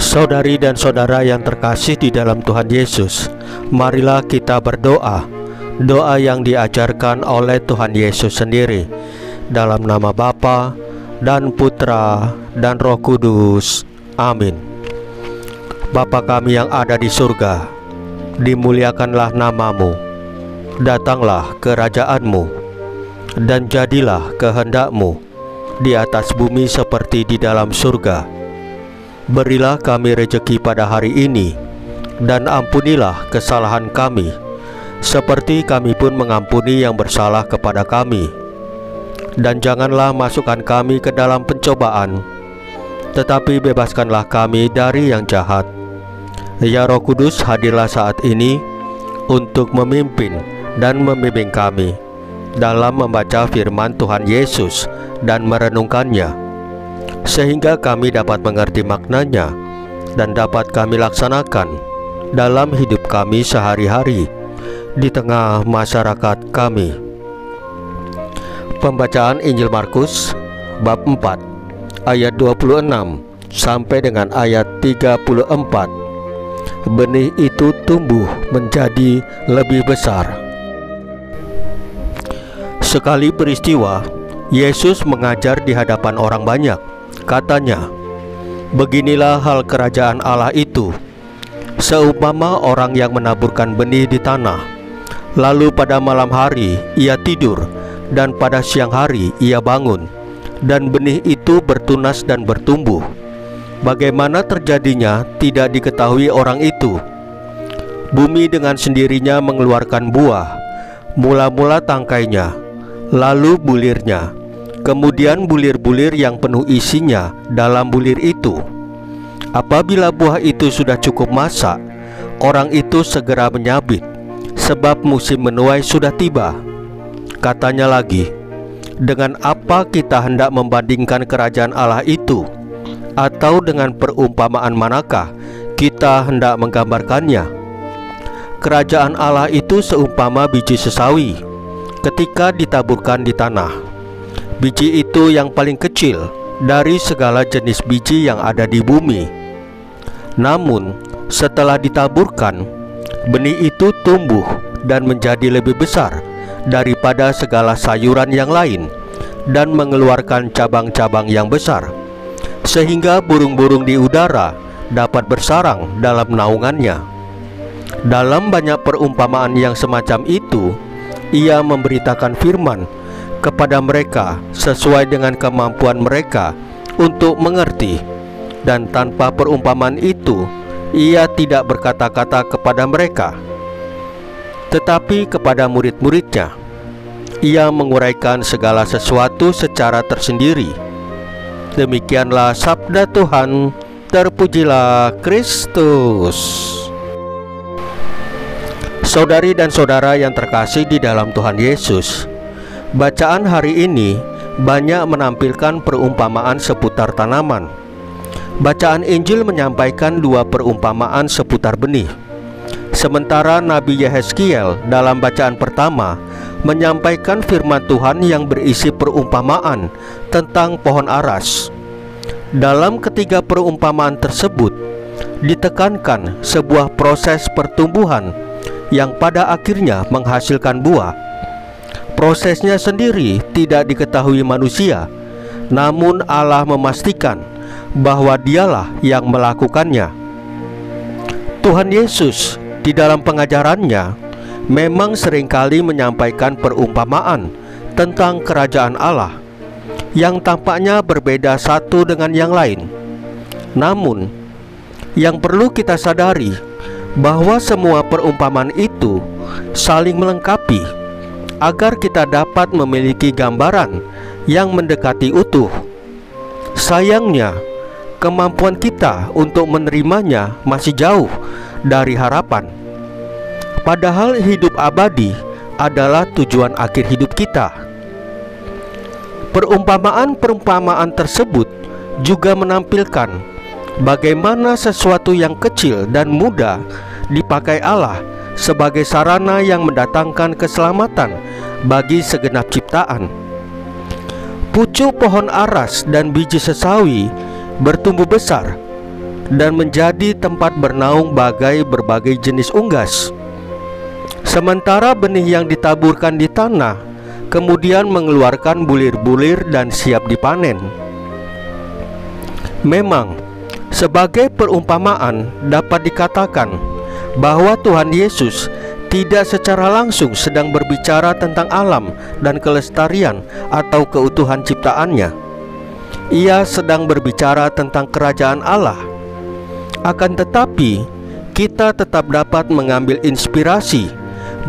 Saudari dan saudara yang terkasih di dalam Tuhan Yesus, marilah kita berdoa, doa yang diajarkan oleh Tuhan Yesus sendiri, dalam nama Bapa dan Putra dan Roh Kudus. Amin. Bapa kami yang ada di surga, dimuliakanlah namamu, datanglah kerajaanmu, dan jadilah kehendakmu di atas bumi seperti di dalam surga. Berilah kami rejeki pada hari ini, dan ampunilah kesalahan kami, seperti kami pun mengampuni yang bersalah kepada kami. Dan janganlah masukkan kami ke dalam pencobaan, tetapi bebaskanlah kami dari yang jahat. Ya Roh Kudus, hadirlah saat ini untuk memimpin dan membimbing kami dalam membaca firman Tuhan Yesus dan merenungkannya, sehingga kami dapat mengerti maknanya dan dapat kami laksanakan dalam hidup kami sehari-hari di tengah masyarakat kami. Pembacaan Injil Markus bab 4 ayat 26 sampai dengan ayat 34. Benih itu tumbuh menjadi lebih besar. Sekali peristiwa, Yesus mengajar di hadapan orang banyak. Katanya, beginilah hal kerajaan Allah itu, seumpama orang yang menaburkan benih di tanah. Lalu pada malam hari ia tidur, dan pada siang hari ia bangun, dan benih itu bertunas dan bertumbuh. Bagaimana terjadinya tidak diketahui orang itu. Bumi dengan sendirinya mengeluarkan buah, mula-mula tangkainya, lalu bulirnya, kemudian bulir-bulir yang penuh isinya dalam bulir itu. Apabila buah itu sudah cukup masak, orang itu segera menyabit, sebab musim menuai sudah tiba. Katanya lagi, dengan apa kita hendak membandingkan kerajaan Allah itu? Atau dengan perumpamaan manakah kita hendak menggambarkannya? Kerajaan Allah itu seumpama biji sesawi ketika ditaburkan di tanah. Biji itu yang paling kecil dari segala jenis biji yang ada di bumi. Namun setelah ditaburkan, benih itu tumbuh dan menjadi lebih besar daripada segala sayuran yang lain, dan mengeluarkan cabang-cabang yang besar, sehingga burung-burung di udara dapat bersarang dalam naungannya. Dalam banyak perumpamaan yang semacam itu, ia memberitakan firman kepada mereka sesuai dengan kemampuan mereka untuk mengerti. Dan tanpa perumpamaan itu, ia tidak berkata-kata kepada mereka, tetapi kepada murid-muridnya ia menguraikan segala sesuatu secara tersendiri. Demikianlah sabda Tuhan. Terpujilah Kristus. Saudari dan saudara yang terkasih di dalam Tuhan Yesus, bacaan hari ini banyak menampilkan perumpamaan seputar tanaman. Bacaan Injil menyampaikan dua perumpamaan seputar benih, sementara Nabi Yehezkiel dalam bacaan pertama menyampaikan firman Tuhan yang berisi perumpamaan tentang pohon aras. Dalam ketiga perumpamaan tersebut ditekankan sebuah proses pertumbuhan yang pada akhirnya menghasilkan buah. Prosesnya sendiri tidak diketahui manusia, namun Allah memastikan bahwa dialah yang melakukannya. Tuhan Yesus di dalam pengajarannya memang seringkali menyampaikan perumpamaan tentang kerajaan Allah yang tampaknya berbeda satu dengan yang lain. Namun, yang perlu kita sadari bahwa semua perumpamaan itu saling melengkapi agar kita dapat memiliki gambaran yang mendekati utuh. Sayangnya, kemampuan kita untuk menerimanya masih jauh dari harapan. Padahal hidup abadi adalah tujuan akhir hidup kita. Perumpamaan-perumpamaan tersebut juga menampilkan bagaimana sesuatu yang kecil dan mudah dipakai Allah sebagai sarana yang mendatangkan keselamatan bagi segenap ciptaan. Pucuk pohon aras dan biji sesawi bertumbuh besar dan menjadi tempat bernaung berbagai jenis unggas. Sementara benih yang ditaburkan di tanah kemudian mengeluarkan bulir-bulir dan siap dipanen. Memang, sebagai perumpamaan dapat dikatakan bahwa Tuhan Yesus tidak secara langsung sedang berbicara tentang alam dan kelestarian atau keutuhan ciptaannya. Ia sedang berbicara tentang kerajaan Allah. Akan tetapi, kita tetap dapat mengambil inspirasi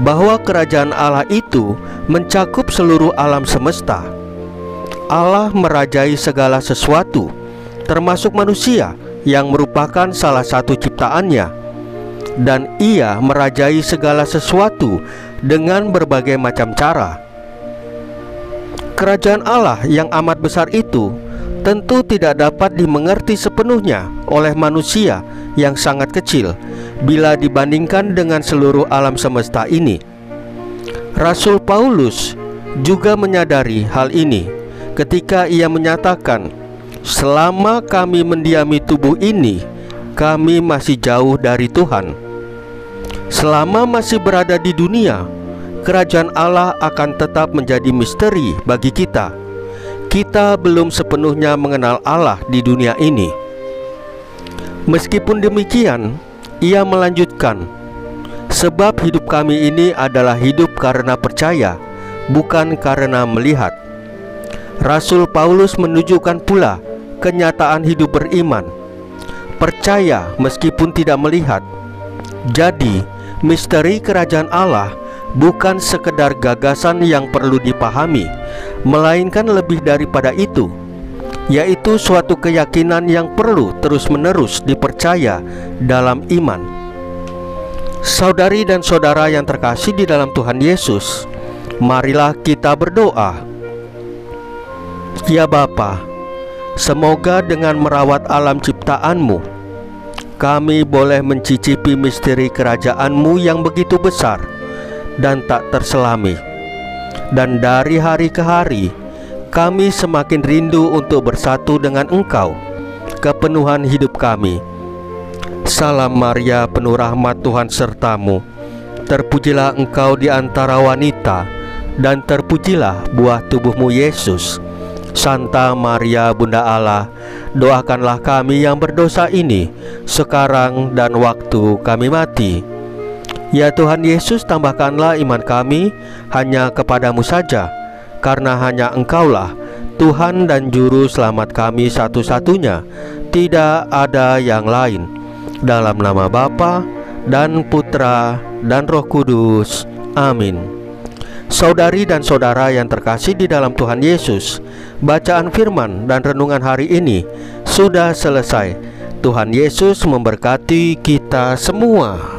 bahwa kerajaan Allah itu mencakup seluruh alam semesta. Allah merajai segala sesuatu, termasuk manusia yang merupakan salah satu ciptaannya, dan Ia merajai segala sesuatu dengan berbagai macam cara. Kerajaan Allah yang amat besar itu tentu tidak dapat dimengerti sepenuhnya oleh manusia yang sangat kecil bila dibandingkan dengan seluruh alam semesta ini. Rasul Paulus juga menyadari hal ini ketika ia menyatakan, "Selama kami mendiami tubuh ini, kami masih jauh dari Tuhan." Selama masih berada di dunia, kerajaan Allah akan tetap menjadi misteri bagi kita. Kita belum sepenuhnya mengenal Allah di dunia ini. Meskipun demikian, ia melanjutkan, "Sebab hidup kami ini adalah hidup karena percaya, bukan karena melihat." Rasul Paulus menunjukkan pula kenyataan hidup beriman, percaya meskipun tidak melihat. Jadi, misteri kerajaan Allah bukan sekedar gagasan yang perlu dipahami, melainkan lebih daripada itu, yaitu suatu keyakinan yang perlu terus-menerus dipercaya dalam iman. Saudari dan saudara yang terkasih di dalam Tuhan Yesus, marilah kita berdoa. Ya Bapa, semoga dengan merawat alam ciptaan-Mu, kami boleh mencicipi misteri kerajaan-Mu yang begitu besar dan tak terselami. Dan dari hari ke hari, kami semakin rindu untuk bersatu dengan Engkau, kepenuhan hidup kami. Salam Maria, penuh rahmat, Tuhan sertamu. Terpujilah Engkau di antara wanita, dan terpujilah buah tubuh-Mu Yesus. Santa Maria, Bunda Allah, doakanlah kami yang berdosa ini, sekarang dan waktu kami mati. Ya Tuhan Yesus, tambahkanlah iman kami hanya kepadamu saja, karena hanya Engkaulah Tuhan dan Juru Selamat kami satu-satunya, tidak ada yang lain. Dalam nama Bapa dan Putra dan Roh Kudus. Amin. Saudari dan saudara yang terkasih di dalam Tuhan Yesus, bacaan firman dan renungan hari ini sudah selesai. Tuhan Yesus memberkati kita semua.